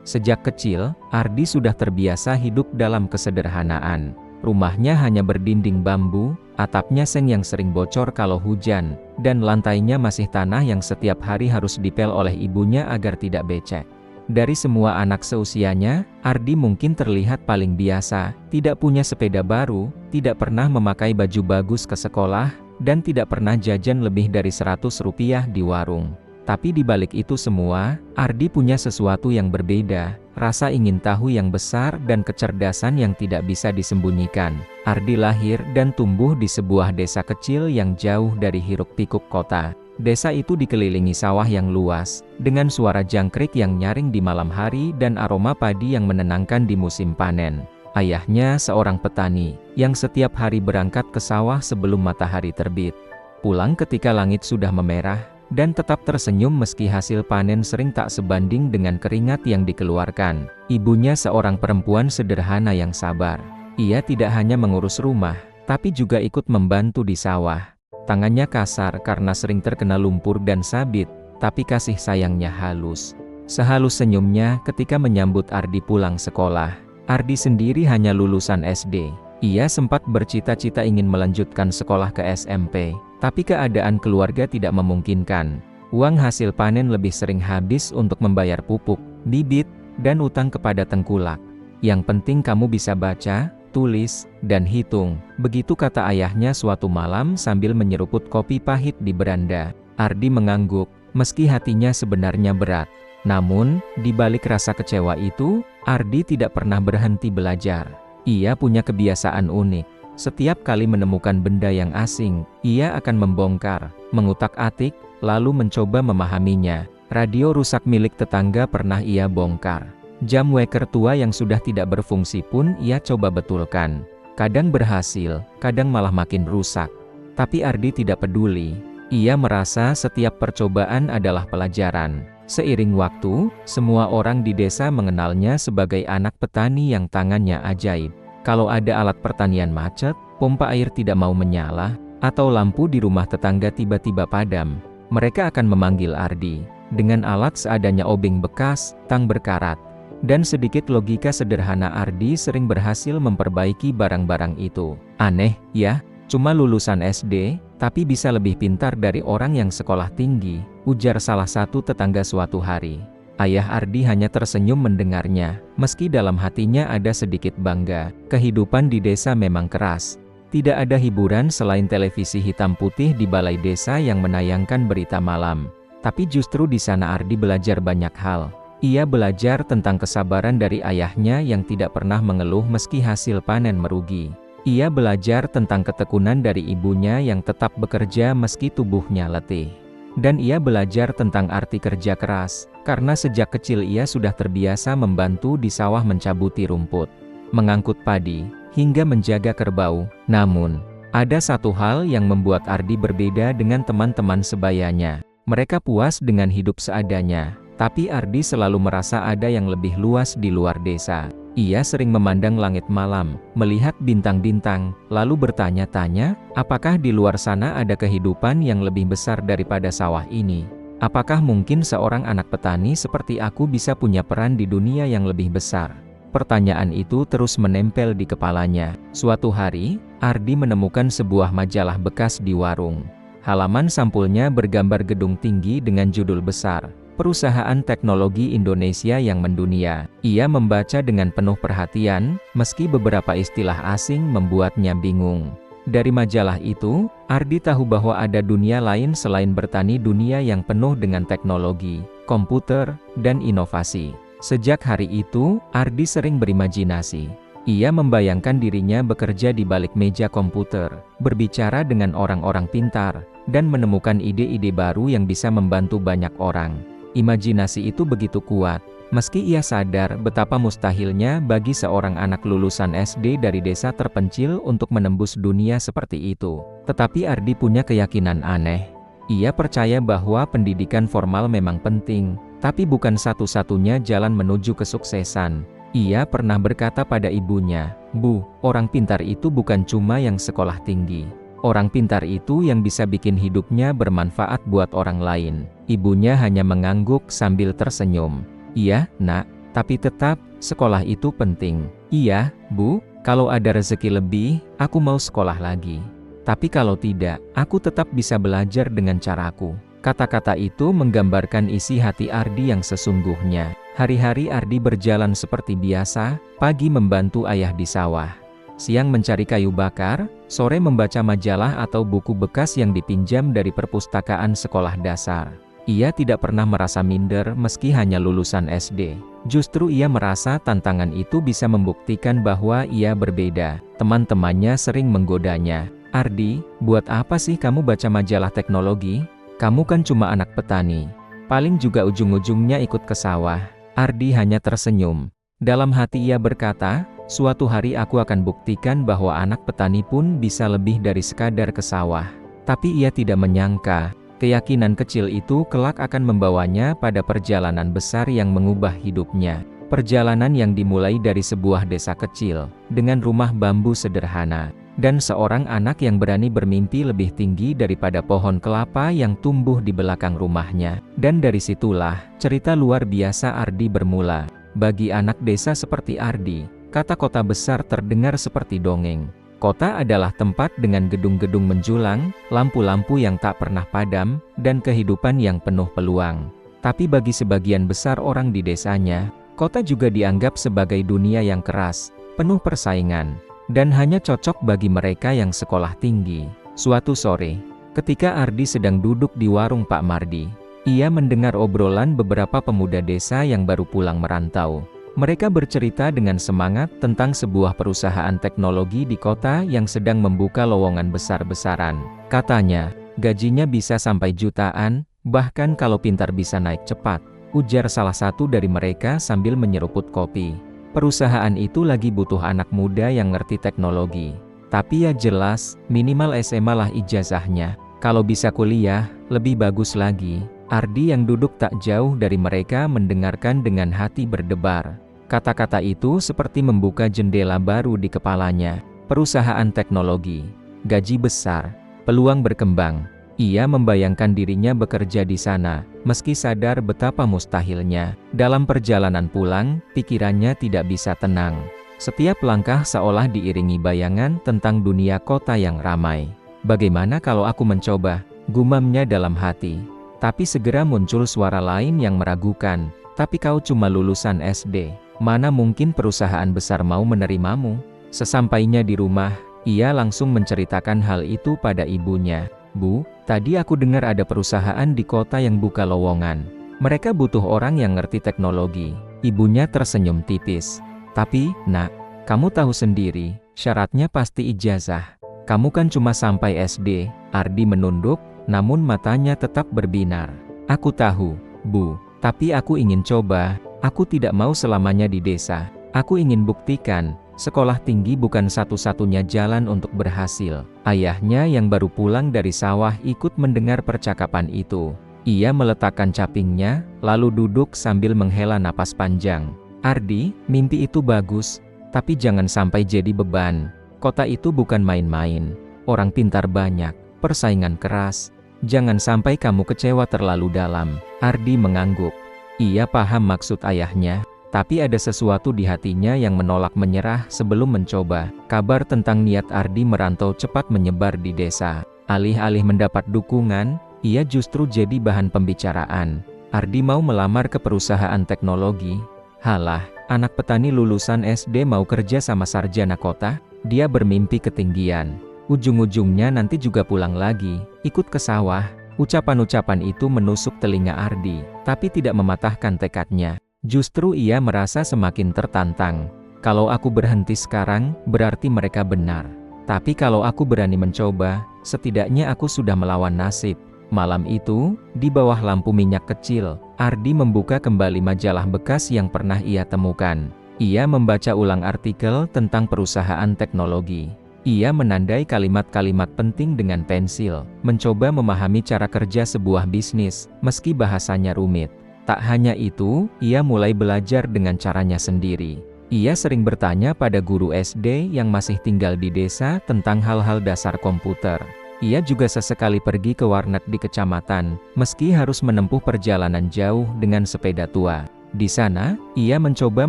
Sejak kecil, Ardi sudah terbiasa hidup dalam kesederhanaan. Rumahnya hanya berdinding bambu, atapnya seng yang sering bocor kalau hujan, dan lantainya masih tanah yang setiap hari harus dipel oleh ibunya agar tidak becek. Dari semua anak seusianya, Ardi mungkin terlihat paling biasa, tidak punya sepeda baru, tidak pernah memakai baju bagus ke sekolah, dan tidak pernah jajan lebih dari Rp100 di warung. Tapi di balik itu semua, Ardi punya sesuatu yang berbeda, rasa ingin tahu yang besar dan kecerdasan yang tidak bisa disembunyikan. Ardi lahir dan tumbuh di sebuah desa kecil yang jauh dari hiruk-pikuk kota. Desa itu dikelilingi sawah yang luas, dengan suara jangkrik yang nyaring di malam hari dan aroma padi yang menenangkan di musim panen. Ayahnya seorang petani, yang setiap hari berangkat ke sawah sebelum matahari terbit. Pulang ketika langit sudah memerah, dan tetap tersenyum meski hasil panen sering tak sebanding dengan keringat yang dikeluarkan. Ibunya seorang perempuan sederhana yang sabar. Ia tidak hanya mengurus rumah, tapi juga ikut membantu di sawah. Tangannya kasar karena sering terkena lumpur dan sabit, tapi kasih sayangnya halus. Sehalus senyumnya ketika menyambut Ardi pulang sekolah. Ardi sendiri hanya lulusan SD. Ia sempat bercita-cita ingin melanjutkan sekolah ke SMP, tapi keadaan keluarga tidak memungkinkan. Uang hasil panen lebih sering habis untuk membayar pupuk, bibit, dan utang kepada tengkulak. Yang penting kamu bisa baca, tulis, dan hitung, begitu kata ayahnya suatu malam sambil menyeruput kopi pahit di beranda. Ardi mengangguk, meski hatinya sebenarnya berat. Namun, di balik rasa kecewa itu, Ardi tidak pernah berhenti belajar. Ia punya kebiasaan unik. Setiap kali menemukan benda yang asing, ia akan membongkar, mengutak-atik, lalu mencoba memahaminya. Radio rusak milik tetangga pernah ia bongkar. Jam weker tua yang sudah tidak berfungsi pun ia coba betulkan. Kadang berhasil, kadang malah makin rusak. Tapi Ardi tidak peduli. Ia merasa setiap percobaan adalah pelajaran. Seiring waktu, semua orang di desa mengenalnya sebagai anak petani yang tangannya ajaib. Kalau ada alat pertanian macet, pompa air tidak mau menyala, atau lampu di rumah tetangga tiba-tiba padam, mereka akan memanggil Ardi. Dengan alat seadanya obeng bekas, tang berkarat, dan sedikit logika sederhana, Ardi sering berhasil memperbaiki barang-barang itu. Aneh, ya? Cuma lulusan SD, tapi bisa lebih pintar dari orang yang sekolah tinggi, ujar salah satu tetangga suatu hari. Ayah Ardi hanya tersenyum mendengarnya, meski dalam hatinya ada sedikit bangga. Kehidupan di desa memang keras. Tidak ada hiburan selain televisi hitam putih di balai desa yang menayangkan berita malam. Tapi justru di sana Ardi belajar banyak hal. Ia belajar tentang kesabaran dari ayahnya yang tidak pernah mengeluh meski hasil panen merugi. Ia belajar tentang ketekunan dari ibunya yang tetap bekerja meski tubuhnya letih. Dan ia belajar tentang arti kerja keras, karena sejak kecil ia sudah terbiasa membantu di sawah mencabuti rumput, mengangkut padi, hingga menjaga kerbau. Namun, ada satu hal yang membuat Ardi berbeda dengan teman-teman sebayanya. Mereka puas dengan hidup seadanya, tapi Ardi selalu merasa ada yang lebih luas di luar desa. Ia sering memandang langit malam, melihat bintang-bintang, lalu bertanya-tanya, apakah di luar sana ada kehidupan yang lebih besar daripada sawah ini? Apakah mungkin seorang anak petani seperti aku bisa punya peran di dunia yang lebih besar? Pertanyaan itu terus menempel di kepalanya. Suatu hari, Ardi menemukan sebuah majalah bekas di warung. Halaman sampulnya bergambar gedung tinggi dengan judul besar, Perusahaan Teknologi Indonesia yang Mendunia. Ia membaca dengan penuh perhatian, meski beberapa istilah asing membuatnya bingung. Dari majalah itu, Ardi tahu bahwa ada dunia lain selain bertani, dunia yang penuh dengan teknologi, komputer, dan inovasi. Sejak hari itu, Ardi sering berimajinasi. Ia membayangkan dirinya bekerja di balik meja komputer, berbicara dengan orang-orang pintar, dan menemukan ide-ide baru yang bisa membantu banyak orang. Imajinasi itu begitu kuat, meski ia sadar betapa mustahilnya bagi seorang anak lulusan SD dari desa terpencil untuk menembus dunia seperti itu. Tetapi Ardi punya keyakinan aneh. Ia percaya bahwa pendidikan formal memang penting, tapi bukan satu-satunya jalan menuju kesuksesan. Ia pernah berkata pada ibunya, "Bu, orang pintar itu bukan cuma yang sekolah tinggi. Orang pintar itu yang bisa bikin hidupnya bermanfaat buat orang lain. Ibunya hanya mengangguk sambil tersenyum. Iya, nak, tapi tetap, sekolah itu penting. Iya, Bu, kalau ada rezeki lebih, aku mau sekolah lagi. Tapi kalau tidak, aku tetap bisa belajar dengan caraku. Kata-kata itu menggambarkan isi hati Ardi yang sesungguhnya. Hari-hari Ardi berjalan seperti biasa, pagi membantu ayah di sawah. Siang mencari kayu bakar, sore membaca majalah atau buku bekas yang dipinjam dari perpustakaan sekolah dasar. Ia tidak pernah merasa minder meski hanya lulusan SD. Justru ia merasa tantangan itu bisa membuktikan bahwa ia berbeda. Teman-temannya sering menggodanya. Ardi, buat apa sih kamu baca majalah teknologi? Kamu kan cuma anak petani. Paling juga ujung-ujungnya ikut ke sawah. Ardi hanya tersenyum. Dalam hati ia berkata, suatu hari aku akan buktikan bahwa anak petani pun bisa lebih dari sekadar ke sawah. Tapi ia tidak menyangka, keyakinan kecil itu kelak akan membawanya pada perjalanan besar yang mengubah hidupnya. Perjalanan yang dimulai dari sebuah desa kecil, dengan rumah bambu sederhana, dan seorang anak yang berani bermimpi lebih tinggi daripada pohon kelapa yang tumbuh di belakang rumahnya. Dan dari situlah, cerita luar biasa Ardi bermula. Bagi anak desa seperti Ardi, kata kota besar terdengar seperti dongeng. Kota adalah tempat dengan gedung-gedung menjulang, lampu-lampu yang tak pernah padam, dan kehidupan yang penuh peluang. Tapi bagi sebagian besar orang di desanya, kota juga dianggap sebagai dunia yang keras, penuh persaingan, dan hanya cocok bagi mereka yang sekolah tinggi. Suatu sore, ketika Ardi sedang duduk di warung Pak Mardi, ia mendengar obrolan beberapa pemuda desa yang baru pulang merantau. Mereka bercerita dengan semangat tentang sebuah perusahaan teknologi di kota yang sedang membuka lowongan besar-besaran. Katanya, gajinya bisa sampai jutaan, bahkan kalau pintar bisa naik cepat, ujar salah satu dari mereka sambil menyeruput kopi. Perusahaan itu lagi butuh anak muda yang ngerti teknologi. Tapi ya jelas, minimal SMA lah ijazahnya. Kalau bisa kuliah, lebih bagus lagi. Ardi yang duduk tak jauh dari mereka mendengarkan dengan hati berdebar. Kata-kata itu seperti membuka jendela baru di kepalanya. Perusahaan teknologi, gaji besar, peluang berkembang. Ia membayangkan dirinya bekerja di sana, meski sadar betapa mustahilnya. Dalam perjalanan pulang, pikirannya tidak bisa tenang. Setiap langkah seolah diiringi bayangan tentang dunia kota yang ramai. Bagaimana kalau aku mencoba? Gumamnya dalam hati. Tapi segera muncul suara lain yang meragukan. Tapi kau cuma lulusan SD. Mana mungkin perusahaan besar mau menerimamu? Sesampainya di rumah, ia langsung menceritakan hal itu pada ibunya. Bu, tadi aku dengar ada perusahaan di kota yang buka lowongan. Mereka butuh orang yang ngerti teknologi. Ibunya tersenyum tipis. Tapi, nak, kamu tahu sendiri, syaratnya pasti ijazah. Kamu kan cuma sampai SD. Ardi menunduk, namun matanya tetap berbinar. Aku tahu, Bu, tapi aku ingin coba. Aku tidak mau selamanya di desa. Aku ingin buktikan, sekolah tinggi bukan satu-satunya jalan untuk berhasil. Ayahnya yang baru pulang dari sawah ikut mendengar percakapan itu. Ia meletakkan capingnya, lalu duduk sambil menghela napas panjang. Ardi, mimpi itu bagus, tapi jangan sampai jadi beban. Kota itu bukan main-main. Orang pintar banyak, persaingan keras. Jangan sampai kamu kecewa terlalu dalam. Ardi mengangguk. Ia paham maksud ayahnya, tapi ada sesuatu di hatinya yang menolak menyerah sebelum mencoba. Kabar tentang niat Ardi merantau cepat menyebar di desa. Alih-alih mendapat dukungan, ia justru jadi bahan pembicaraan. Ardi mau melamar ke perusahaan teknologi. Halah, anak petani lulusan SD mau kerja sama sarjana kota? Dia bermimpi ketinggian. Ujung-ujungnya nanti juga pulang lagi, ikut ke sawah. Ucapan-ucapan itu menusuk telinga Ardi, tapi tidak mematahkan tekadnya. Justru ia merasa semakin tertantang. Kalau aku berhenti sekarang, berarti mereka benar. Tapi kalau aku berani mencoba, setidaknya aku sudah melawan nasib. Malam itu, di bawah lampu minyak kecil, Ardi membuka kembali majalah bekas yang pernah ia temukan. Ia membaca ulang artikel tentang perusahaan teknologi. Ia menandai kalimat-kalimat penting dengan pensil, mencoba memahami cara kerja sebuah bisnis, meski bahasanya rumit. Tak hanya itu, ia mulai belajar dengan caranya sendiri. Ia sering bertanya pada guru SD yang masih tinggal di desa tentang hal-hal dasar komputer. Ia juga sesekali pergi ke warnet di kecamatan, meski harus menempuh perjalanan jauh dengan sepeda tua. Di sana, ia mencoba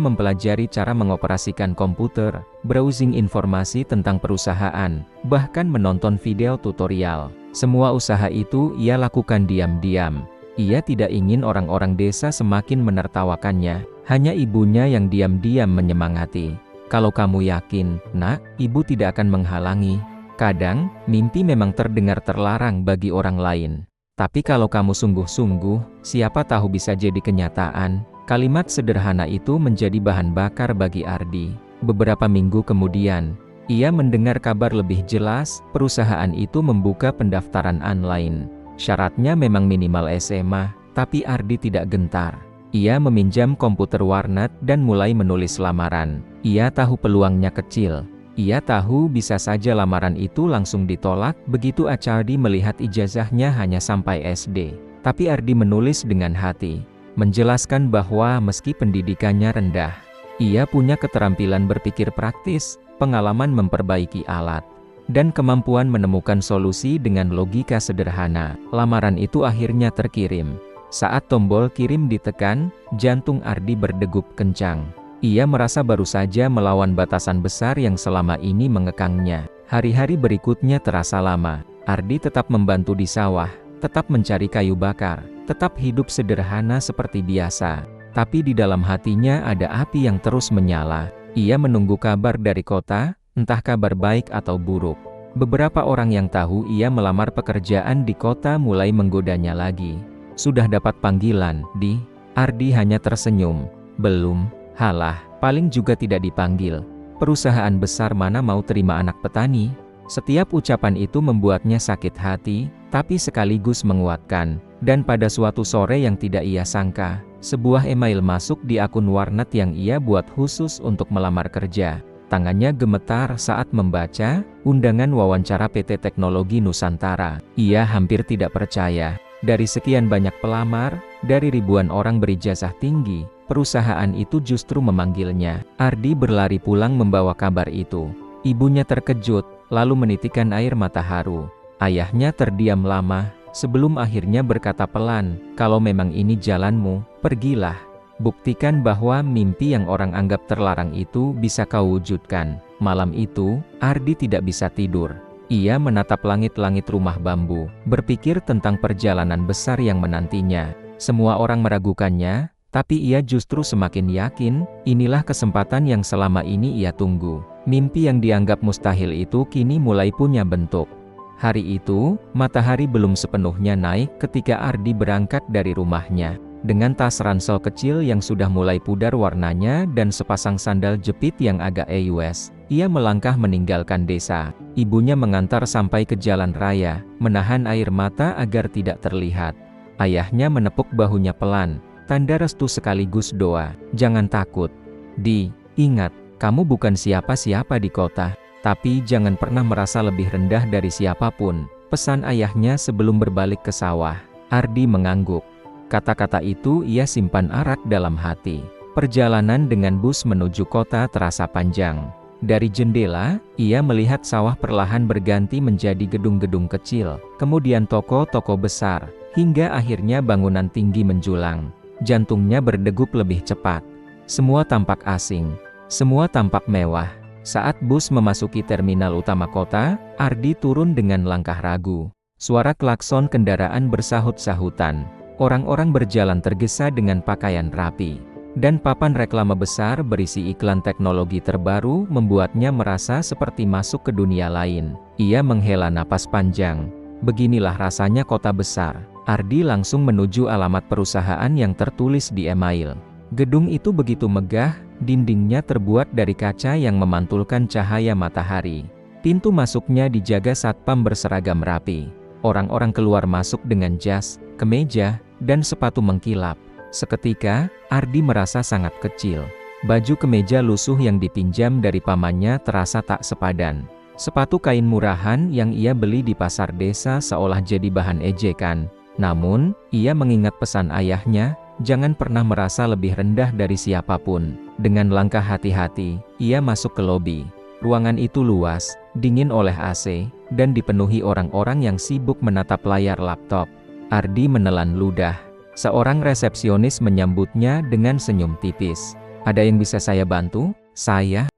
mempelajari cara mengoperasikan komputer, browsing informasi tentang perusahaan, bahkan menonton video tutorial. Semua usaha itu ia lakukan diam-diam. Ia tidak ingin orang-orang desa semakin menertawakannya, hanya ibunya yang diam-diam menyemangati. Kalau kamu yakin, nak, ibu tidak akan menghalangi. Kadang, mimpi memang terdengar terlarang bagi orang lain. Tapi kalau kamu sungguh-sungguh, siapa tahu bisa jadi kenyataan. Kalimat sederhana itu menjadi bahan bakar bagi Ardi. Beberapa minggu kemudian, ia mendengar kabar lebih jelas, perusahaan itu membuka pendaftaran online. Syaratnya memang minimal SMA, tapi Ardi tidak gentar. Ia meminjam komputer warnet dan mulai menulis lamaran. Ia tahu peluangnya kecil. Ia tahu bisa saja lamaran itu langsung ditolak begitu Ardi melihat ijazahnya hanya sampai SD. Tapi Ardi menulis dengan hati, menjelaskan bahwa meski pendidikannya rendah, ia punya keterampilan berpikir praktis, pengalaman memperbaiki alat, dan kemampuan menemukan solusi dengan logika sederhana. Lamaran itu akhirnya terkirim. Saat tombol kirim ditekan, jantung Ardi berdegup kencang. Ia merasa baru saja melawan batasan besar yang selama ini mengekangnya. Hari-hari berikutnya terasa lama. Ardi tetap membantu di sawah, tetap mencari kayu bakar, tetap hidup sederhana seperti biasa. Tapi di dalam hatinya ada api yang terus menyala. Ia menunggu kabar dari kota, entah kabar baik atau buruk. Beberapa orang yang tahu ia melamar pekerjaan di kota mulai menggodanya lagi. Sudah dapat panggilan, Di? Ardi hanya tersenyum. Belum. Halah, paling juga tidak dipanggil. Perusahaan besar mana mau terima anak petani? Setiap ucapan itu membuatnya sakit hati, tapi sekaligus menguatkan. Dan pada suatu sore yang tidak ia sangka, sebuah email masuk di akun warnet yang ia buat khusus untuk melamar kerja. Tangannya gemetar saat membaca, undangan wawancara PT Teknologi Nusantara. Ia hampir tidak percaya. Dari sekian banyak pelamar, dari ribuan orang berijazah tinggi, perusahaan itu justru memanggilnya. Ardi berlari pulang membawa kabar itu. Ibunya terkejut, lalu menitikkan air mata haru. Ayahnya terdiam lama, sebelum akhirnya berkata pelan, "Kalau memang ini jalanmu, pergilah. Buktikan bahwa mimpi yang orang anggap terlarang itu bisa kau wujudkan." Malam itu, Ardi tidak bisa tidur. Ia menatap langit-langit rumah bambu, berpikir tentang perjalanan besar yang menantinya. Semua orang meragukannya, tapi ia justru semakin yakin, inilah kesempatan yang selama ini ia tunggu. Mimpi yang dianggap mustahil itu kini mulai punya bentuk. Hari itu, matahari belum sepenuhnya naik ketika Ardi berangkat dari rumahnya. Dengan tas ransel kecil yang sudah mulai pudar warnanya dan sepasang sandal jepit yang agak eyes, ia melangkah meninggalkan desa. Ibunya mengantar sampai ke jalan raya, menahan air mata agar tidak terlihat. Ayahnya menepuk bahunya pelan, tanda restu sekaligus doa. "Jangan takut, Di. Ingat, kamu bukan siapa-siapa di kota. Tapi jangan pernah merasa lebih rendah dari siapapun," pesan ayahnya sebelum berbalik ke sawah. Ardi mengangguk. Kata-kata itu ia simpan erat dalam hati. Perjalanan dengan bus menuju kota terasa panjang. Dari jendela, ia melihat sawah perlahan berganti menjadi gedung-gedung kecil, kemudian toko-toko besar, hingga akhirnya bangunan tinggi menjulang. Jantungnya berdegup lebih cepat. Semua tampak asing. Semua tampak mewah. Saat bus memasuki terminal utama kota, Ardi turun dengan langkah ragu. Suara klakson kendaraan bersahut-sahutan. Orang-orang berjalan tergesa dengan pakaian rapi. Dan papan reklame besar berisi iklan teknologi terbaru membuatnya merasa seperti masuk ke dunia lain. Ia menghela napas panjang. Beginilah rasanya kota besar. Ardi langsung menuju alamat perusahaan yang tertulis di email. Gedung itu begitu megah, dindingnya terbuat dari kaca yang memantulkan cahaya matahari. Pintu masuknya dijaga satpam berseragam rapi. Orang-orang keluar masuk dengan jas, kemeja, dan sepatu mengkilap. Seketika, Ardi merasa sangat kecil. Baju kemeja lusuh yang dipinjam dari pamannya terasa tak sepadan. Sepatu kain murahan yang ia beli di pasar desa seolah jadi bahan ejekan. Namun, ia mengingat pesan ayahnya, jangan pernah merasa lebih rendah dari siapapun. Dengan langkah hati-hati, ia masuk ke lobi. Ruangan itu luas, dingin oleh AC, dan dipenuhi orang-orang yang sibuk menatap layar laptop. Ardi menelan ludah. Seorang resepsionis menyambutnya dengan senyum tipis. "Ada yang bisa saya bantu?" Saya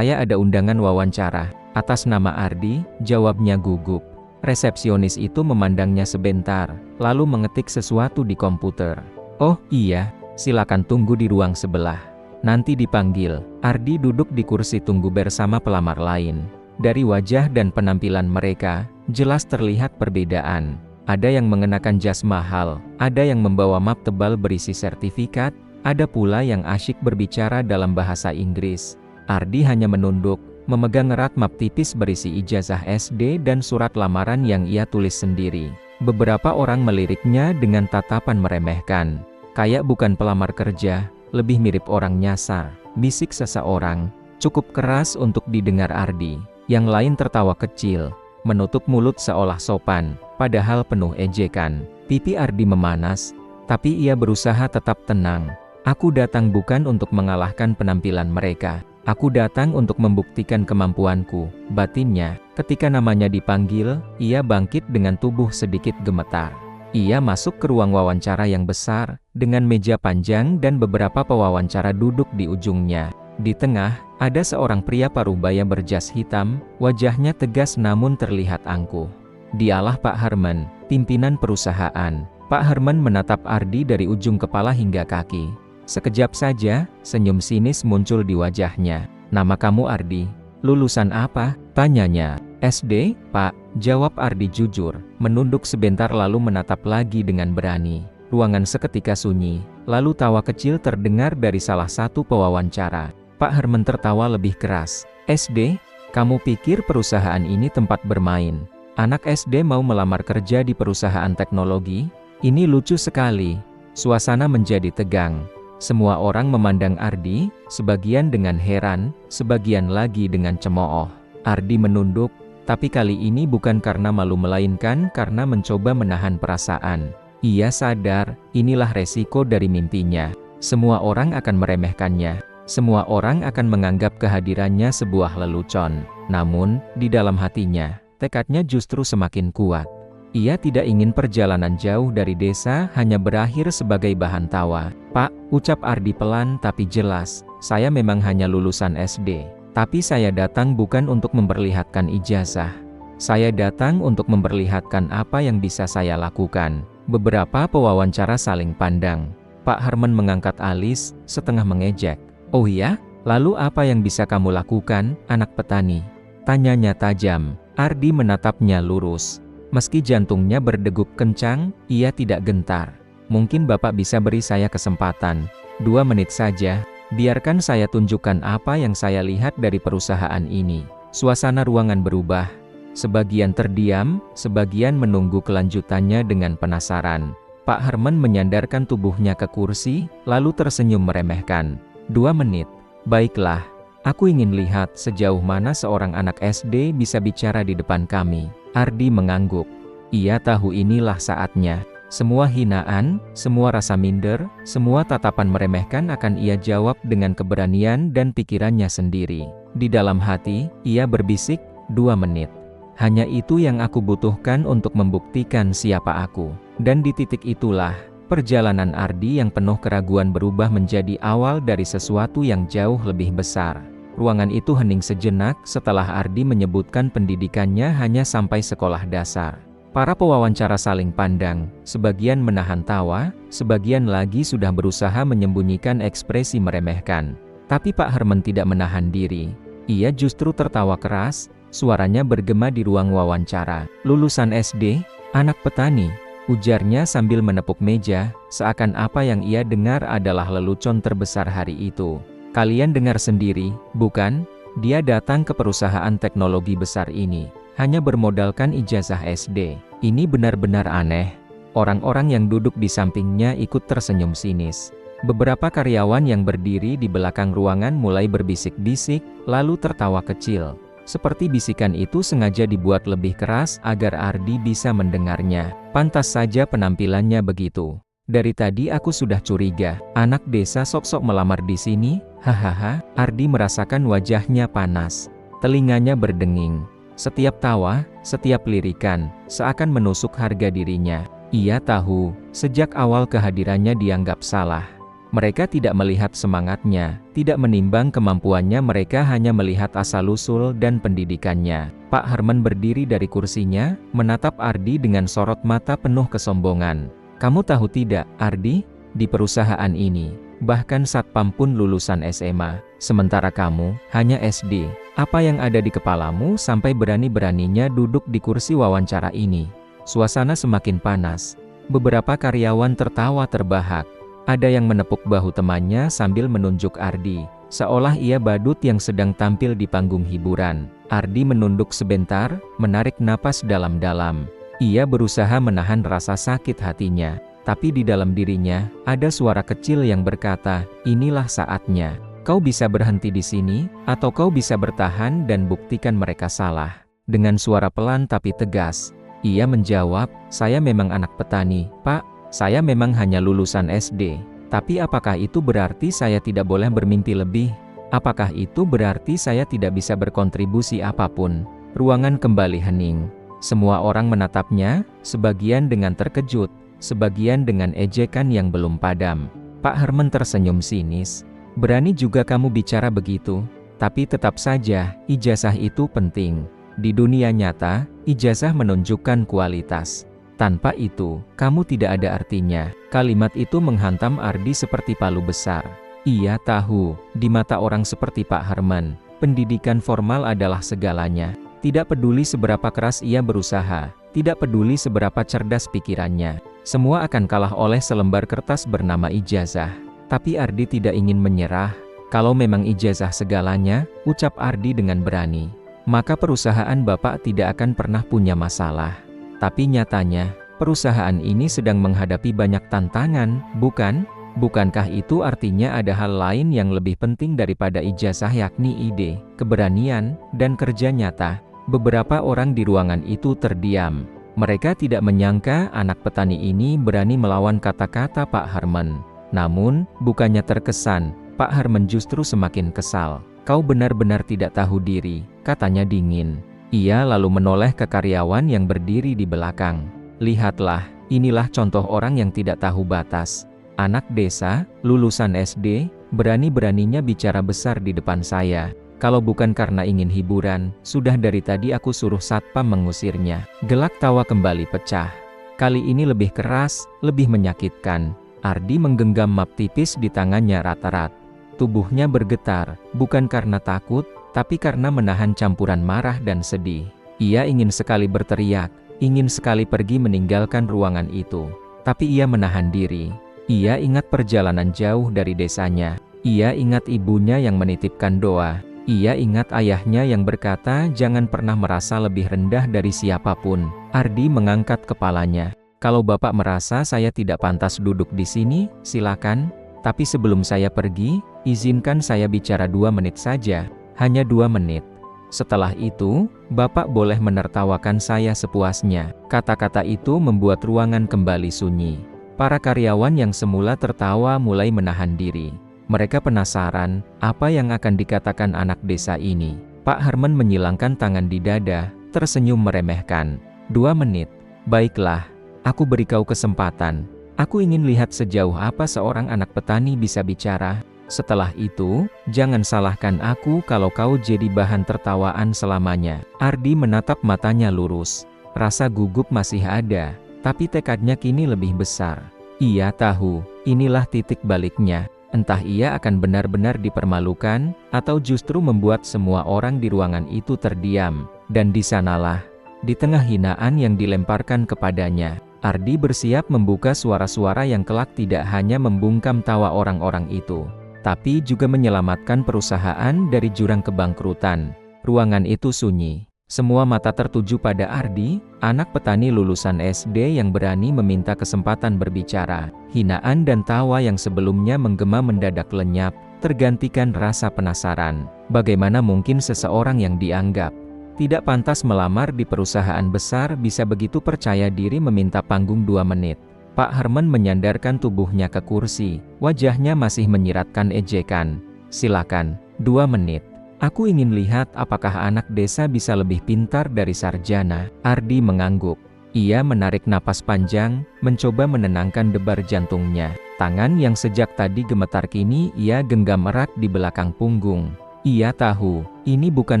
ada undangan wawancara." "Atas nama Ardi," jawabnya gugup. Resepsionis itu memandangnya sebentar, lalu mengetik sesuatu di komputer. "Oh, iya, silakan tunggu di ruang sebelah. Nanti dipanggil." Ardi duduk di kursi tunggu bersama pelamar lain. Dari wajah dan penampilan mereka, jelas terlihat perbedaan. Ada yang mengenakan jas mahal, ada yang membawa map tebal berisi sertifikat, ada pula yang asyik berbicara dalam bahasa Inggris. Ardi hanya menunduk, memegang erat map tipis berisi ijazah SD dan surat lamaran yang ia tulis sendiri. Beberapa orang meliriknya dengan tatapan meremehkan. "Kayak bukan pelamar kerja, lebih mirip orang nyasar," bisik seseorang. Cukup keras untuk didengar Ardi. Yang lain tertawa kecil, menutup mulut seolah sopan, padahal penuh ejekan. Pipi Ardi memanas, tapi ia berusaha tetap tenang. "Aku datang bukan untuk mengalahkan penampilan mereka. Aku datang untuk membuktikan kemampuanku," batinnya. Ketika namanya dipanggil, ia bangkit dengan tubuh sedikit gemetar. Ia masuk ke ruang wawancara yang besar, dengan meja panjang dan beberapa pewawancara duduk di ujungnya. Di tengah, ada seorang pria parubaya berjas hitam, wajahnya tegas namun terlihat angkuh. Dialah Pak Harman, pimpinan perusahaan. Pak Harman menatap Ardi dari ujung kepala hingga kaki. Sekejap saja, senyum sinis muncul di wajahnya. "Nama kamu Ardi? Lulusan apa?" tanyanya. "SD, Pak," jawab Ardi jujur, menunduk sebentar lalu menatap lagi dengan berani. Ruangan seketika sunyi, lalu tawa kecil terdengar dari salah satu pewawancara. Pak Harman tertawa lebih keras. "SD? Kamu pikir perusahaan ini tempat bermain? Anak SD mau melamar kerja di perusahaan teknologi? Ini lucu sekali." Suasana menjadi tegang. Semua orang memandang Ardi, sebagian dengan heran, sebagian lagi dengan cemooh. Ardi menunduk, tapi kali ini bukan karena malu melainkan karena mencoba menahan perasaan. Ia sadar, inilah resiko dari mimpinya. Semua orang akan meremehkannya. Semua orang akan menganggap kehadirannya sebuah lelucon. Namun, di dalam hatinya, tekadnya justru semakin kuat. Ia tidak ingin perjalanan jauh dari desa hanya berakhir sebagai bahan tawa. "Pak," ucap Ardi pelan tapi jelas, "saya memang hanya lulusan SD. Tapi saya datang bukan untuk memperlihatkan ijazah. Saya datang untuk memperlihatkan apa yang bisa saya lakukan." Beberapa pewawancara saling pandang. Pak Harman mengangkat alis, setengah mengejek. "Oh ya? Lalu apa yang bisa kamu lakukan, anak petani?" tanyanya tajam. Ardi menatapnya lurus. Meski jantungnya berdegup kencang, ia tidak gentar. "Mungkin Bapak bisa beri saya kesempatan. 2 menit saja. Biarkan saya tunjukkan apa yang saya lihat dari perusahaan ini." Suasana ruangan berubah. Sebagian terdiam, sebagian menunggu kelanjutannya dengan penasaran. Pak Harman menyandarkan tubuhnya ke kursi, lalu tersenyum meremehkan. 2 menit. Baiklah. Aku ingin lihat sejauh mana seorang anak SD bisa bicara di depan kami. Ardi mengangguk. Ia tahu inilah saatnya. Semua hinaan, semua rasa minder, semua tatapan meremehkan akan ia jawab dengan keberanian dan pikirannya sendiri. Di dalam hati, ia berbisik, 2 menit. Hanya itu yang aku butuhkan untuk membuktikan siapa aku. Dan di titik itulah, perjalanan Ardi yang penuh keraguan berubah menjadi awal dari sesuatu yang jauh lebih besar. Ruangan itu hening sejenak setelah Ardi menyebutkan pendidikannya hanya sampai sekolah dasar. Para pewawancara saling pandang, sebagian menahan tawa, sebagian lagi sudah berusaha menyembunyikan ekspresi meremehkan. Tapi Pak Harman tidak menahan diri. Ia justru tertawa keras, suaranya bergema di ruang wawancara. "Lulusan SD, anak petani," ujarnya sambil menepuk meja, seakan apa yang ia dengar adalah lelucon terbesar hari itu. "Kalian dengar sendiri, bukan? Dia datang ke perusahaan teknologi besar ini hanya bermodalkan ijazah SD. Ini benar-benar aneh." Orang-orang yang duduk di sampingnya ikut tersenyum sinis. Beberapa karyawan yang berdiri di belakang ruangan mulai berbisik-bisik, lalu tertawa kecil. Seperti bisikan itu sengaja dibuat lebih keras agar Ardi bisa mendengarnya. Pantas saja penampilannya begitu. "Dari tadi aku sudah curiga, anak desa sok-sok melamar di sini, Hahaha, Ardi merasakan wajahnya panas. Telinganya berdenging. Setiap tawa, setiap lirikan, seakan menusuk harga dirinya. Ia tahu, sejak awal kehadirannya dianggap salah. Mereka tidak melihat semangatnya, tidak menimbang kemampuannya, mereka hanya melihat asal-usul dan pendidikannya. Pak Harman berdiri dari kursinya, menatap Ardi dengan sorot mata penuh kesombongan. Kamu tahu tidak, Ardi? Di perusahaan ini, bahkan satpam pun lulusan SMA, sementara kamu hanya SD. Apa yang ada di kepalamu sampai berani-beraninya duduk di kursi wawancara ini? Suasana semakin panas. Beberapa karyawan tertawa terbahak. Ada yang menepuk bahu temannya sambil menunjuk Ardi, seolah ia badut yang sedang tampil di panggung hiburan. Ardi menunduk sebentar, menarik napas dalam-dalam. Ia berusaha menahan rasa sakit hatinya, tapi di dalam dirinya, ada suara kecil yang berkata, inilah saatnya. Kau bisa berhenti di sini, atau kau bisa bertahan dan buktikan mereka salah. Dengan suara pelan tapi tegas, ia menjawab, saya memang anak petani, Pak. Saya memang hanya lulusan SD. Tapi apakah itu berarti saya tidak boleh bermimpi lebih? Apakah itu berarti saya tidak bisa berkontribusi apapun? Ruangan kembali hening. Semua orang menatapnya, sebagian dengan terkejut, sebagian dengan ejekan yang belum padam. Pak Harman tersenyum sinis. Berani juga kamu bicara begitu. Tapi tetap saja, ijazah itu penting. Di dunia nyata, ijazah menunjukkan kualitas. Tanpa itu, kamu tidak ada artinya. Kalimat itu menghantam Ardi seperti palu besar. Ia tahu, di mata orang seperti Pak Harman, pendidikan formal adalah segalanya. Tidak peduli seberapa keras ia berusaha, tidak peduli seberapa cerdas pikirannya, semua akan kalah oleh selembar kertas bernama ijazah. Tapi Ardi tidak ingin menyerah. Kalau memang ijazah segalanya, ucap Ardi dengan berani, maka perusahaan Bapak tidak akan pernah punya masalah. Tapi nyatanya, perusahaan ini sedang menghadapi banyak tantangan, bukan? Bukankah itu artinya ada hal lain yang lebih penting daripada ijazah, yakni ide, keberanian, dan kerja nyata? Beberapa orang di ruangan itu terdiam. Mereka tidak menyangka anak petani ini berani melawan kata-kata Pak Harman. Namun, bukannya terkesan, Pak Harman justru semakin kesal. Kau benar-benar tidak tahu diri, katanya dingin. Ia lalu menoleh ke karyawan yang berdiri di belakang. Lihatlah, inilah contoh orang yang tidak tahu batas. Anak desa, lulusan SD, berani-beraninya bicara besar di depan saya. Kalau bukan karena ingin hiburan, sudah dari tadi aku suruh satpam mengusirnya. Gelak tawa kembali pecah. Kali ini lebih keras, lebih menyakitkan. Ardi menggenggam map tipis di tangannya rat-rat. Tubuhnya bergetar, bukan karena takut, tapi karena menahan campuran marah dan sedih. Ia ingin sekali berteriak, ingin sekali pergi meninggalkan ruangan itu. Tapi ia menahan diri. Ia ingat perjalanan jauh dari desanya. Ia ingat ibunya yang menitipkan doa. Ia ingat ayahnya yang berkata jangan pernah merasa lebih rendah dari siapapun. Ardi mengangkat kepalanya. Kalau Bapak merasa saya tidak pantas duduk di sini, silakan. Tapi sebelum saya pergi, izinkan saya bicara 2 menit saja. Hanya 2 menit. Setelah itu, Bapak boleh menertawakan saya sepuasnya. Kata-kata itu membuat ruangan kembali sunyi. Para karyawan yang semula tertawa mulai menahan diri. Mereka penasaran, apa yang akan dikatakan anak desa ini. Pak Harman menyilangkan tangan di dada, tersenyum meremehkan. 2 menit. Baiklah, aku beri kau kesempatan. Aku ingin lihat sejauh apa seorang anak petani bisa bicara. Setelah itu, jangan salahkan aku kalau kau jadi bahan tertawaan selamanya. Ardi menatap matanya lurus. Rasa gugup masih ada, tapi tekadnya kini lebih besar. Ia tahu, inilah titik baliknya. Entah ia akan benar-benar dipermalukan, atau justru membuat semua orang di ruangan itu terdiam. Dan di sanalah, di tengah hinaan yang dilemparkan kepadanya, Ardi bersiap membuka suara-suara yang kelak tidak hanya membungkam tawa orang-orang itu, tapi juga menyelamatkan perusahaan dari jurang kebangkrutan. Ruangan itu sunyi. Semua mata tertuju pada Ardi, anak petani lulusan SD yang berani meminta kesempatan berbicara. Hinaan dan tawa yang sebelumnya menggema mendadak lenyap, tergantikan rasa penasaran. Bagaimana mungkin seseorang yang dianggap tidak pantas melamar di perusahaan besar bisa begitu percaya diri meminta panggung 2 menit. Pak Harman menyandarkan tubuhnya ke kursi, wajahnya masih menyiratkan ejekan. Silakan, 2 menit. Aku ingin lihat apakah anak desa bisa lebih pintar dari sarjana. Ardi mengangguk. Ia menarik napas panjang, mencoba menenangkan debar jantungnya. Tangan yang sejak tadi gemetar kini ia genggam erat di belakang punggung. Ia tahu, ini bukan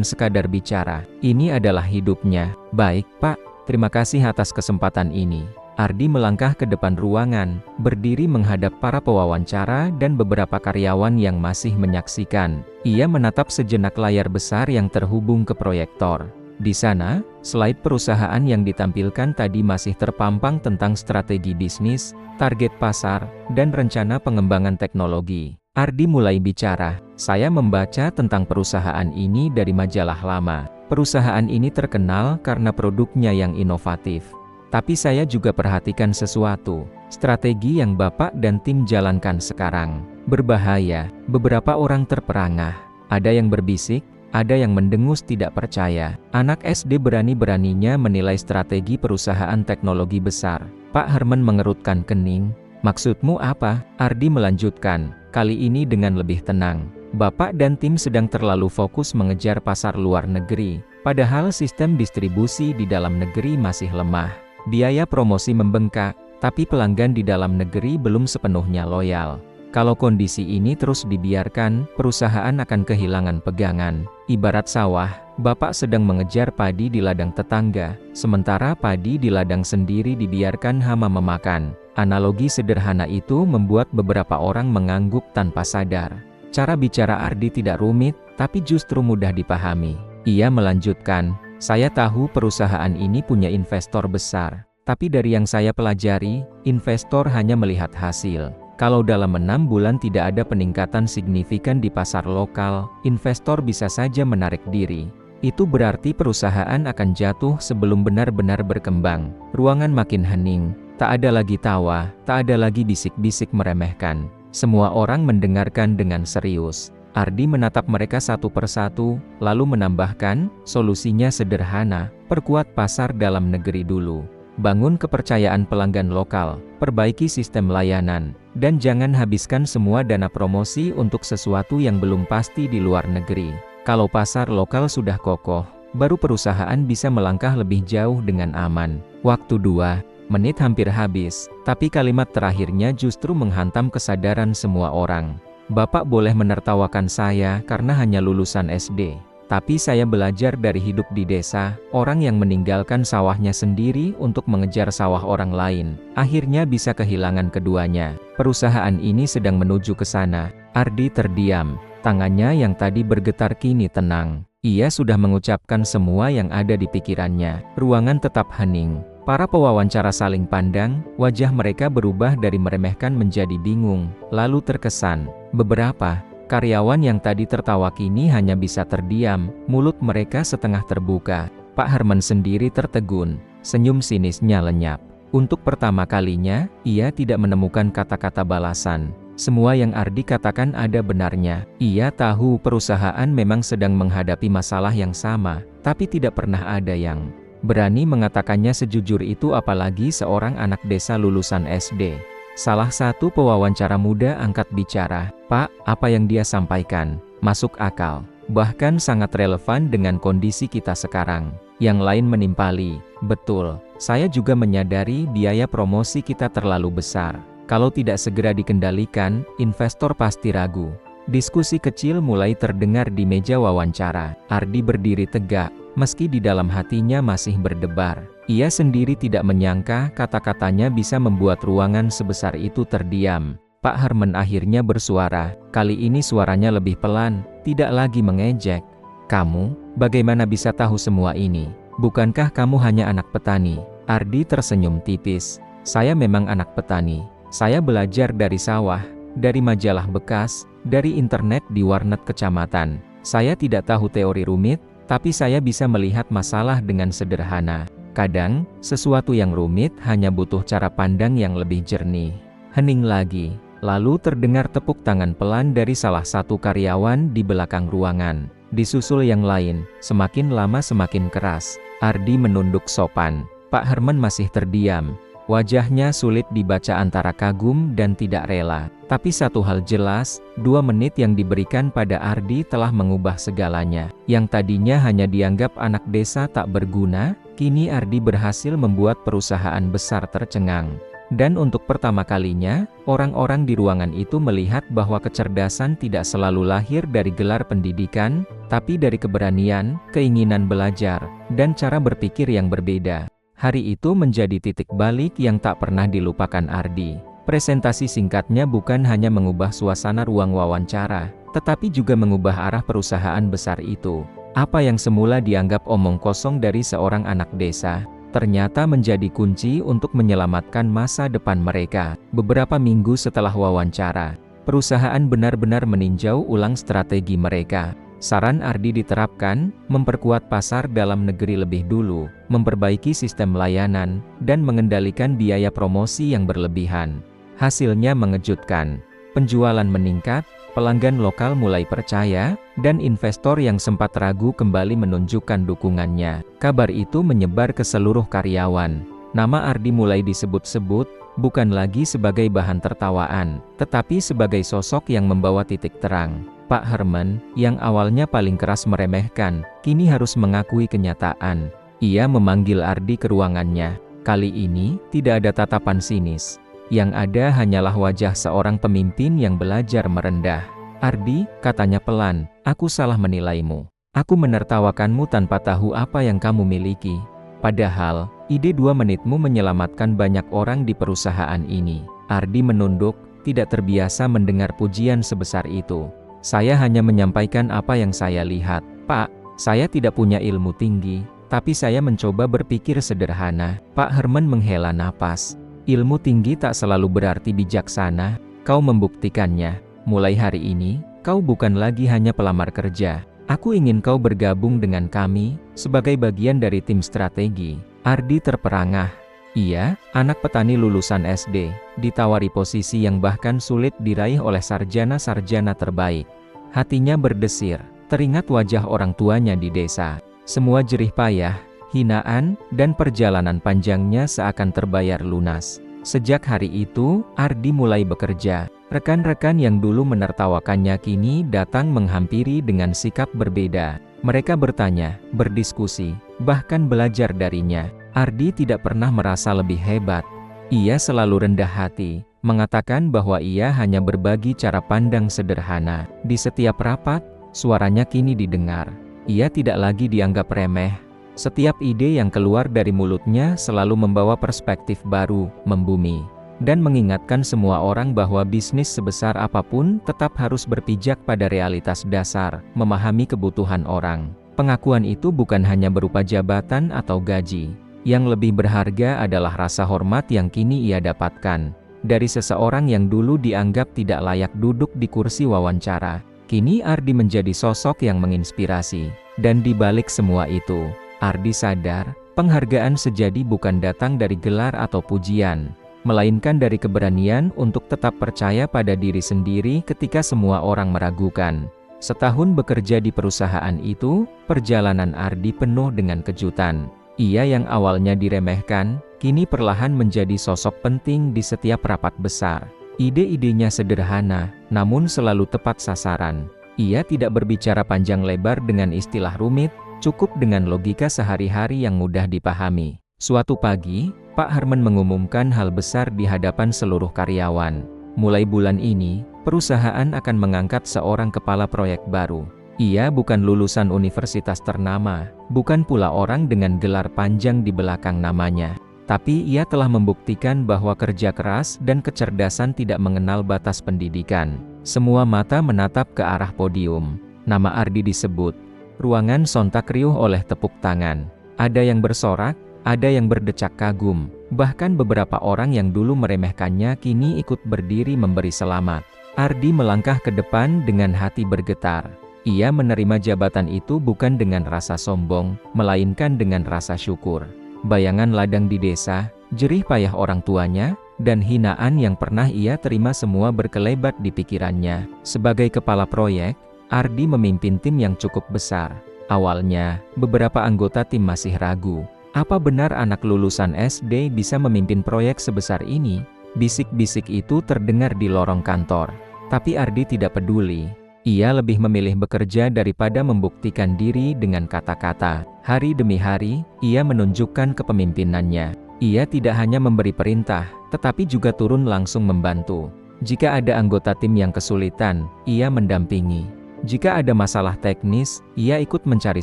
sekadar bicara, ini adalah hidupnya. Baik, Pak, terima kasih atas kesempatan ini. Ardi melangkah ke depan ruangan, berdiri menghadap para pewawancara dan beberapa karyawan yang masih menyaksikan. Ia menatap sejenak layar besar yang terhubung ke proyektor. Di sana, slide perusahaan yang ditampilkan tadi masih terpampang tentang strategi bisnis, target pasar, dan rencana pengembangan teknologi. Ardi mulai bicara, "Saya membaca tentang perusahaan ini dari majalah lama. Perusahaan ini terkenal karena produknya yang inovatif. Tapi saya juga perhatikan sesuatu, strategi yang Bapak dan tim jalankan sekarang berbahaya." Beberapa orang terperangah, ada yang berbisik, ada yang mendengus tidak percaya. Anak SD berani-beraninya menilai strategi perusahaan teknologi besar. Pak Herman mengerutkan kening. "Maksudmu apa?" Ardi melanjutkan, kali ini dengan lebih tenang. "Bapak dan tim sedang terlalu fokus mengejar pasar luar negeri, padahal sistem distribusi di dalam negeri masih lemah. Biaya promosi membengkak, tapi pelanggan di dalam negeri belum sepenuhnya loyal. Kalau kondisi ini terus dibiarkan, perusahaan akan kehilangan pegangan. Ibarat sawah, Bapak sedang mengejar padi di ladang tetangga, sementara padi di ladang sendiri dibiarkan hama memakan." Analogi sederhana itu membuat beberapa orang mengangguk tanpa sadar. Cara bicara Ardi tidak rumit, tapi justru mudah dipahami. Ia melanjutkan, "Saya tahu perusahaan ini punya investor besar, tapi dari yang saya pelajari, investor hanya melihat hasil. Kalau dalam 6 bulan tidak ada peningkatan signifikan di pasar lokal, investor bisa saja menarik diri. Itu berarti perusahaan akan jatuh sebelum benar-benar berkembang." Ruangan makin hening, tak ada lagi tawa, tak ada lagi bisik-bisik meremehkan. Semua orang mendengarkan dengan serius. Ardi menatap mereka satu persatu, lalu menambahkan, "Solusinya sederhana, perkuat pasar dalam negeri dulu. Bangun kepercayaan pelanggan lokal, perbaiki sistem layanan, dan jangan habiskan semua dana promosi untuk sesuatu yang belum pasti di luar negeri. Kalau pasar lokal sudah kokoh, baru perusahaan bisa melangkah lebih jauh dengan aman." Waktu 2 menit hampir habis, tapi kalimat terakhirnya justru menghantam kesadaran semua orang. "Bapak boleh menertawakan saya karena hanya lulusan SD. Tapi saya belajar dari hidup di desa, orang yang meninggalkan sawahnya sendiri untuk mengejar sawah orang lain, akhirnya bisa kehilangan keduanya. Perusahaan ini sedang menuju ke sana." Ardi terdiam, tangannya yang tadi bergetar kini tenang. Ia sudah mengucapkan semua yang ada di pikirannya. Ruangan tetap hening. Para pewawancara saling pandang, wajah mereka berubah dari meremehkan menjadi bingung, lalu terkesan. Beberapa karyawan yang tadi tertawa kini hanya bisa terdiam, mulut mereka setengah terbuka. Pak Herman sendiri tertegun, senyum sinisnya lenyap. Untuk pertama kalinya, ia tidak menemukan kata-kata balasan. Semua yang Ardi katakan ada benarnya. Ia tahu perusahaan memang sedang menghadapi masalah yang sama, tapi tidak pernah ada yang berani mengatakannya sejujur itu, apalagi seorang anak desa lulusan SD. Salah satu pewawancara muda angkat bicara, "Pak, apa yang dia sampaikan masuk akal, bahkan sangat relevan dengan kondisi kita sekarang." Yang lain menimpali, "Betul, saya juga menyadari biaya promosi kita terlalu besar. Kalau tidak segera dikendalikan, investor pasti ragu." Diskusi kecil mulai terdengar di meja wawancara. Ardi berdiri tegak, meski di dalam hatinya masih berdebar. Ia sendiri tidak menyangka kata-katanya bisa membuat ruangan sebesar itu terdiam. Pak Herman akhirnya bersuara, kali ini suaranya lebih pelan, tidak lagi mengejek. "Kamu, bagaimana bisa tahu semua ini? Bukankah kamu hanya anak petani?" Ardi tersenyum tipis, "Saya memang anak petani. Saya belajar dari sawah, dari majalah bekas, dari internet di warnet kecamatan. Saya tidak tahu teori rumit, tapi saya bisa melihat masalah dengan sederhana. Kadang, sesuatu yang rumit hanya butuh cara pandang yang lebih jernih." Hening lagi, lalu terdengar tepuk tangan pelan dari salah satu karyawan di belakang ruangan. Disusul yang lain, semakin lama semakin keras. Ardi menunduk sopan. Pak Herman masih terdiam. Wajahnya sulit dibaca antara kagum dan tidak rela. Tapi satu hal jelas, 2 menit yang diberikan pada Ardi telah mengubah segalanya. Yang tadinya hanya dianggap anak desa tak berguna, kini Ardi berhasil membuat perusahaan besar tercengang. Dan untuk pertama kalinya, orang-orang di ruangan itu melihat bahwa kecerdasan tidak selalu lahir dari gelar pendidikan, tapi dari keberanian, keinginan belajar, dan cara berpikir yang berbeda. Hari itu menjadi titik balik yang tak pernah dilupakan Ardi. Presentasi singkatnya bukan hanya mengubah suasana ruang wawancara, tetapi juga mengubah arah perusahaan besar itu. Apa yang semula dianggap omong kosong dari seorang anak desa, ternyata menjadi kunci untuk menyelamatkan masa depan mereka. Beberapa minggu setelah wawancara, perusahaan benar-benar meninjau ulang strategi mereka. Saran Ardi diterapkan, memperkuat pasar dalam negeri lebih dulu, memperbaiki sistem layanan, dan mengendalikan biaya promosi yang berlebihan. Hasilnya mengejutkan. Penjualan meningkat, pelanggan lokal mulai percaya, dan investor yang sempat ragu kembali menunjukkan dukungannya. Kabar itu menyebar ke seluruh karyawan. Nama Ardi mulai disebut-sebut, bukan lagi sebagai bahan tertawaan, tetapi sebagai sosok yang membawa titik terang. Pak Herman, yang awalnya paling keras meremehkan, kini harus mengakui kenyataan. Ia memanggil Ardi ke ruangannya. Kali ini, tidak ada tatapan sinis. Yang ada hanyalah wajah seorang pemimpin yang belajar merendah. Ardi, katanya pelan, aku salah menilaimu. Aku menertawakanmu tanpa tahu apa yang kamu miliki. Padahal, ide 2 menitmu menyelamatkan banyak orang di perusahaan ini. Ardi menunduk, tidak terbiasa mendengar pujian sebesar itu. Saya hanya menyampaikan apa yang saya lihat. Pak, saya tidak punya ilmu tinggi, tapi saya mencoba berpikir sederhana. Pak Herman menghela napas. Ilmu tinggi tak selalu berarti bijaksana, kau membuktikannya. Mulai hari ini, kau bukan lagi hanya pelamar kerja. Aku ingin kau bergabung dengan kami, sebagai bagian dari tim strategi. Ardi terperangah. Ia, anak petani lulusan SD, ditawari posisi yang bahkan sulit diraih oleh sarjana-sarjana terbaik. Hatinya berdesir, teringat wajah orang tuanya di desa. Semua jerih payah, hinaan, dan perjalanan panjangnya seakan terbayar lunas. Sejak hari itu, Ardi mulai bekerja. Rekan-rekan yang dulu menertawakannya kini datang menghampiri dengan sikap berbeda. Mereka bertanya, berdiskusi, bahkan belajar darinya. Ardi tidak pernah merasa lebih hebat. Ia selalu rendah hati, mengatakan bahwa ia hanya berbagi cara pandang sederhana. Di setiap rapat, suaranya kini didengar. Ia tidak lagi dianggap remeh. Setiap ide yang keluar dari mulutnya selalu membawa perspektif baru, membumi, dan mengingatkan semua orang bahwa bisnis sebesar apapun tetap harus berpijak pada realitas dasar, memahami kebutuhan orang. Pengakuan itu bukan hanya berupa jabatan atau gaji. Yang lebih berharga adalah rasa hormat yang kini ia dapatkan. Dari seseorang yang dulu dianggap tidak layak duduk di kursi wawancara, kini Ardi menjadi sosok yang menginspirasi. Dan di balik semua itu, Ardi sadar, penghargaan sejati bukan datang dari gelar atau pujian, melainkan dari keberanian untuk tetap percaya pada diri sendiri ketika semua orang meragukan. Setahun bekerja di perusahaan itu, perjalanan Ardi penuh dengan kejutan. Ia yang awalnya diremehkan, kini perlahan menjadi sosok penting di setiap rapat besar. Ide-idenya sederhana, namun selalu tepat sasaran. Ia tidak berbicara panjang lebar dengan istilah rumit, cukup dengan logika sehari-hari yang mudah dipahami. Suatu pagi, Pak Herman mengumumkan hal besar di hadapan seluruh karyawan. Mulai bulan ini, perusahaan akan mengangkat seorang kepala proyek baru. Ia bukan lulusan universitas ternama, bukan pula orang dengan gelar panjang di belakang namanya. Tapi ia telah membuktikan bahwa kerja keras dan kecerdasan tidak mengenal batas pendidikan. Semua mata menatap ke arah podium. Nama Ardi disebut. Ruangan sontak riuh oleh tepuk tangan. Ada yang bersorak, ada yang berdecak kagum. Bahkan beberapa orang yang dulu meremehkannya kini ikut berdiri memberi selamat. Ardi melangkah ke depan dengan hati bergetar. Ia menerima jabatan itu bukan dengan rasa sombong, melainkan dengan rasa syukur. Bayangan ladang di desa, jerih payah orang tuanya, dan hinaan yang pernah ia terima semua berkelebat di pikirannya. Sebagai kepala proyek, Ardi memimpin tim yang cukup besar. Awalnya, beberapa anggota tim masih ragu. Apa benar anak lulusan SD bisa memimpin proyek sebesar ini? Bisik-bisik itu terdengar di lorong kantor. Tapi Ardi tidak peduli. Ia lebih memilih bekerja daripada membuktikan diri dengan kata-kata. Hari demi hari, ia menunjukkan kepemimpinannya. Ia tidak hanya memberi perintah, tetapi juga turun langsung membantu. Jika ada anggota tim yang kesulitan, ia mendampingi. Jika ada masalah teknis, ia ikut mencari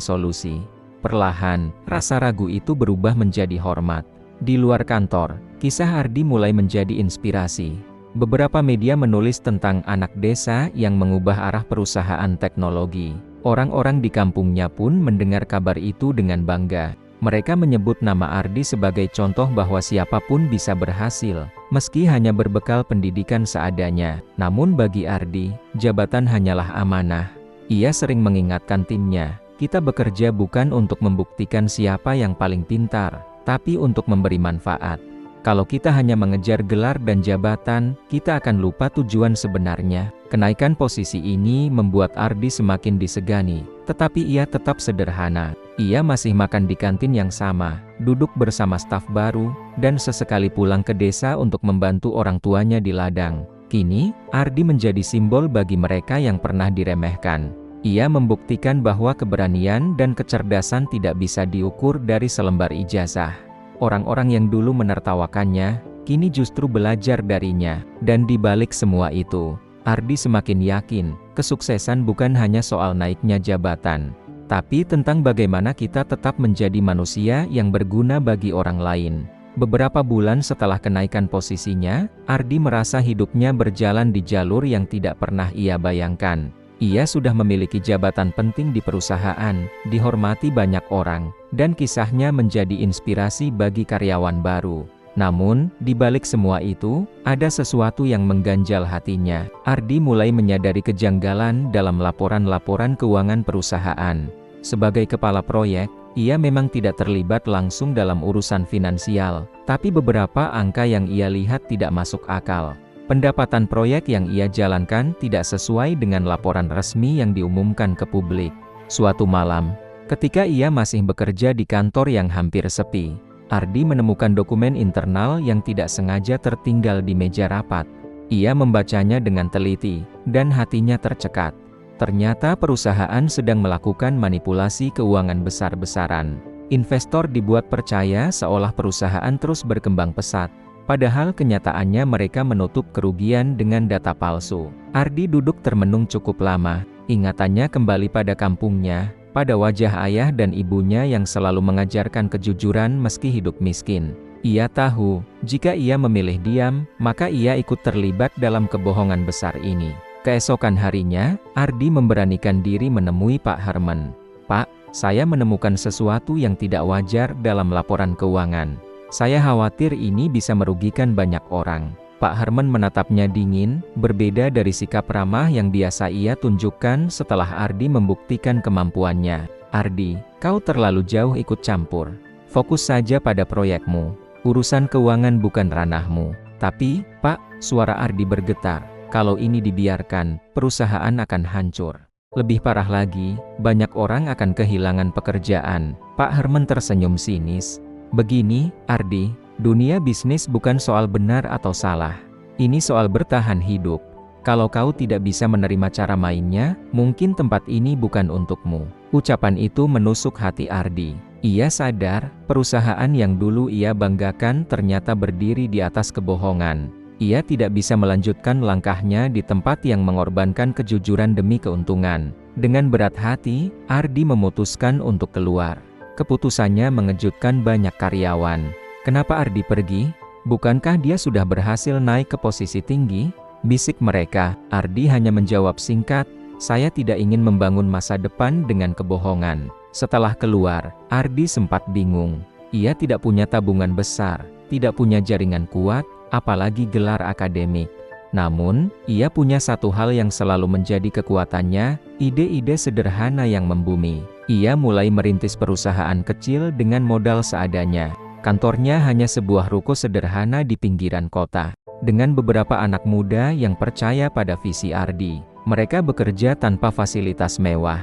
solusi. Perlahan, rasa ragu itu berubah menjadi hormat. Di luar kantor, kisah Ardi mulai menjadi inspirasi. Beberapa media menulis tentang anak desa yang mengubah arah perusahaan teknologi. Orang-orang di kampungnya pun mendengar kabar itu dengan bangga. Mereka menyebut nama Ardi sebagai contoh bahwa siapapun bisa berhasil, meski hanya berbekal pendidikan seadanya. Namun bagi Ardi, jabatan hanyalah amanah. Ia sering mengingatkan timnya, kita bekerja bukan untuk membuktikan siapa yang paling pintar, tapi untuk memberi manfaat. Kalau kita hanya mengejar gelar dan jabatan, kita akan lupa tujuan sebenarnya. Kenaikan posisi ini membuat Ardi semakin disegani, tetapi ia tetap sederhana. Ia masih makan di kantin yang sama, duduk bersama staf baru, dan sesekali pulang ke desa untuk membantu orang tuanya di ladang. Kini, Ardi menjadi simbol bagi mereka yang pernah diremehkan. Ia membuktikan bahwa keberanian dan kecerdasan tidak bisa diukur dari selembar ijazah. Orang-orang yang dulu menertawakannya, kini justru belajar darinya. Dan di balik semua itu, Ardi semakin yakin, kesuksesan bukan hanya soal naiknya jabatan, tapi tentang bagaimana kita tetap menjadi manusia yang berguna bagi orang lain. Beberapa bulan setelah kenaikan posisinya, Ardi merasa hidupnya berjalan di jalur yang tidak pernah ia bayangkan. Ia sudah memiliki jabatan penting di perusahaan, dihormati banyak orang, dan kisahnya menjadi inspirasi bagi karyawan baru. Namun, di balik semua itu, ada sesuatu yang mengganjal hatinya. Ardi mulai menyadari kejanggalan dalam laporan-laporan keuangan perusahaan. Sebagai kepala proyek, ia memang tidak terlibat langsung dalam urusan finansial, tapi beberapa angka yang ia lihat tidak masuk akal. Pendapatan proyek yang ia jalankan tidak sesuai dengan laporan resmi yang diumumkan ke publik. Suatu malam, ketika ia masih bekerja di kantor yang hampir sepi, Ardi menemukan dokumen internal yang tidak sengaja tertinggal di meja rapat. Ia membacanya dengan teliti, dan hatinya tercekat. Ternyata perusahaan sedang melakukan manipulasi keuangan besar-besaran. Investor dibuat percaya seolah perusahaan terus berkembang pesat. Padahal kenyataannya mereka menutup kerugian dengan data palsu. Ardi duduk termenung cukup lama. Ingatannya kembali pada kampungnya, pada wajah ayah dan ibunya yang selalu mengajarkan kejujuran meski hidup miskin. Ia tahu, jika ia memilih diam, maka ia ikut terlibat dalam kebohongan besar ini. Keesokan harinya, Ardi memberanikan diri menemui Pak Herman. "Pak, saya menemukan sesuatu yang tidak wajar dalam laporan keuangan. Saya khawatir ini bisa merugikan banyak orang." Pak Herman menatapnya dingin, berbeda dari sikap ramah yang biasa ia tunjukkan setelah Ardi membuktikan kemampuannya. "Ardi, kau terlalu jauh ikut campur. Fokus saja pada proyekmu. Urusan keuangan bukan ranahmu." "Tapi, Pak," suara Ardi bergetar, "kalau ini dibiarkan, perusahaan akan hancur. Lebih parah lagi, banyak orang akan kehilangan pekerjaan." Pak Herman tersenyum sinis. "Begini, Ardi, dunia bisnis bukan soal benar atau salah. Ini soal bertahan hidup. Kalau kau tidak bisa menerima cara mainnya, mungkin tempat ini bukan untukmu." Ucapan itu menusuk hati Ardi. Ia sadar, perusahaan yang dulu ia banggakan ternyata berdiri di atas kebohongan. Ia tidak bisa melanjutkan langkahnya di tempat yang mengorbankan kejujuran demi keuntungan. Dengan berat hati, Ardi memutuskan untuk keluar. Keputusannya mengejutkan banyak karyawan. "Kenapa Ardi pergi? Bukankah dia sudah berhasil naik ke posisi tinggi?" bisik mereka. Ardi hanya menjawab singkat, "Saya tidak ingin membangun masa depan dengan kebohongan." Setelah keluar, Ardi sempat bingung. Ia tidak punya tabungan besar, tidak punya jaringan kuat, apalagi gelar akademik. Namun, ia punya satu hal yang selalu menjadi kekuatannya, ide-ide sederhana yang membumi. Ia mulai merintis perusahaan kecil dengan modal seadanya. Kantornya hanya sebuah ruko sederhana di pinggiran kota. Dengan beberapa anak muda yang percaya pada visi Ardi, mereka bekerja tanpa fasilitas mewah,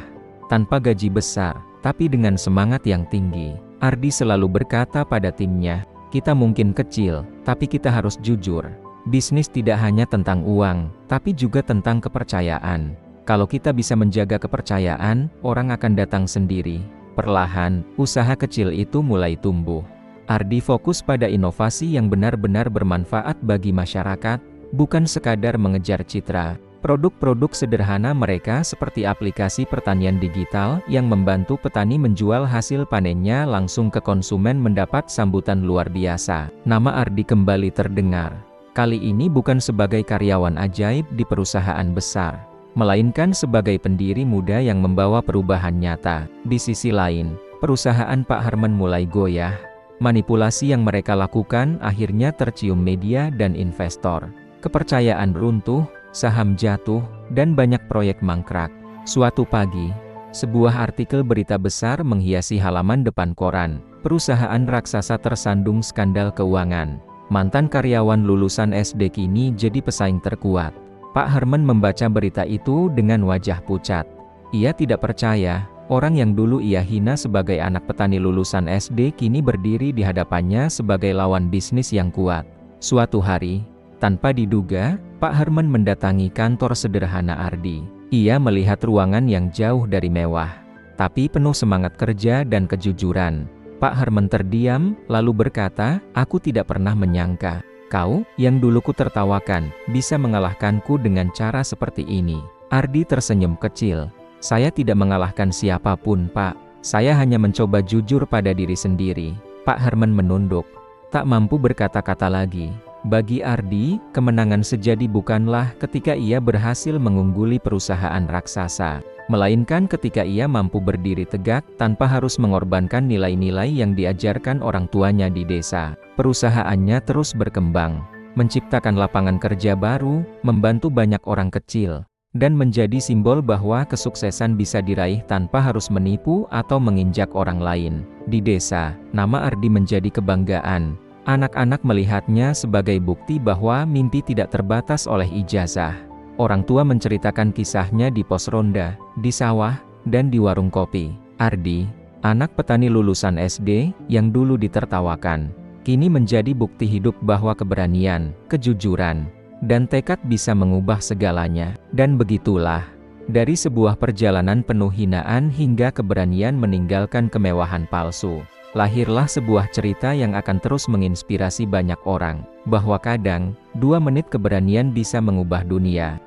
tanpa gaji besar, tapi dengan semangat yang tinggi. Ardi selalu berkata pada timnya, "Kita mungkin kecil, tapi kita harus jujur. Bisnis tidak hanya tentang uang, tapi juga tentang kepercayaan. Kalau kita bisa menjaga kepercayaan, orang akan datang sendiri." Perlahan, usaha kecil itu mulai tumbuh. Ardi fokus pada inovasi yang benar-benar bermanfaat bagi masyarakat, bukan sekadar mengejar citra. Produk-produk sederhana mereka seperti aplikasi pertanian digital yang membantu petani menjual hasil panennya langsung ke konsumen mendapat sambutan luar biasa. Nama Ardi kembali terdengar. Kali ini bukan sebagai karyawan ajaib di perusahaan besar, melainkan sebagai pendiri muda yang membawa perubahan nyata. Di sisi lain, perusahaan Pak Harman mulai goyah. Manipulasi yang mereka lakukan akhirnya tercium media dan investor. Kepercayaan runtuh, saham jatuh, dan banyak proyek mangkrak. Suatu pagi, sebuah artikel berita besar menghiasi halaman depan koran. Perusahaan raksasa tersandung skandal keuangan. Mantan karyawan lulusan SD kini jadi pesaing terkuat. Pak Harman membaca berita itu dengan wajah pucat. Ia tidak percaya, orang yang dulu ia hina sebagai anak petani lulusan SD kini berdiri di hadapannya sebagai lawan bisnis yang kuat. Suatu hari, tanpa diduga, Pak Harman mendatangi kantor sederhana Ardi. Ia melihat ruangan yang jauh dari mewah, tapi penuh semangat kerja dan kejujuran. Pak Harman terdiam, lalu berkata, "Aku tidak pernah menyangka, kau, yang dulu ku tertawakan, bisa mengalahkanku dengan cara seperti ini." Ardi tersenyum kecil. "Saya tidak mengalahkan siapapun, Pak. Saya hanya mencoba jujur pada diri sendiri." Pak Harman menunduk, tak mampu berkata-kata lagi. Bagi Ardi, kemenangan sejati bukanlah ketika ia berhasil mengungguli perusahaan raksasa, melainkan ketika ia mampu berdiri tegak tanpa harus mengorbankan nilai-nilai yang diajarkan orang tuanya di desa. Perusahaannya terus berkembang, menciptakan lapangan kerja baru, membantu banyak orang kecil, dan menjadi simbol bahwa kesuksesan bisa diraih tanpa harus menipu atau menginjak orang lain. Di desa, nama Ardi menjadi kebanggaan. Anak-anak melihatnya sebagai bukti bahwa mimpi tidak terbatas oleh ijazah. Orang tua menceritakan kisahnya di pos ronda, di sawah, dan di warung kopi. Ardi, anak petani lulusan SD, yang dulu ditertawakan, kini menjadi bukti hidup bahwa keberanian, kejujuran, dan tekad bisa mengubah segalanya. Dan begitulah, dari sebuah perjalanan penuh hinaan hingga keberanian meninggalkan kemewahan palsu, lahirlah sebuah cerita yang akan terus menginspirasi banyak orang, bahwa kadang, 2 menit keberanian bisa mengubah dunia.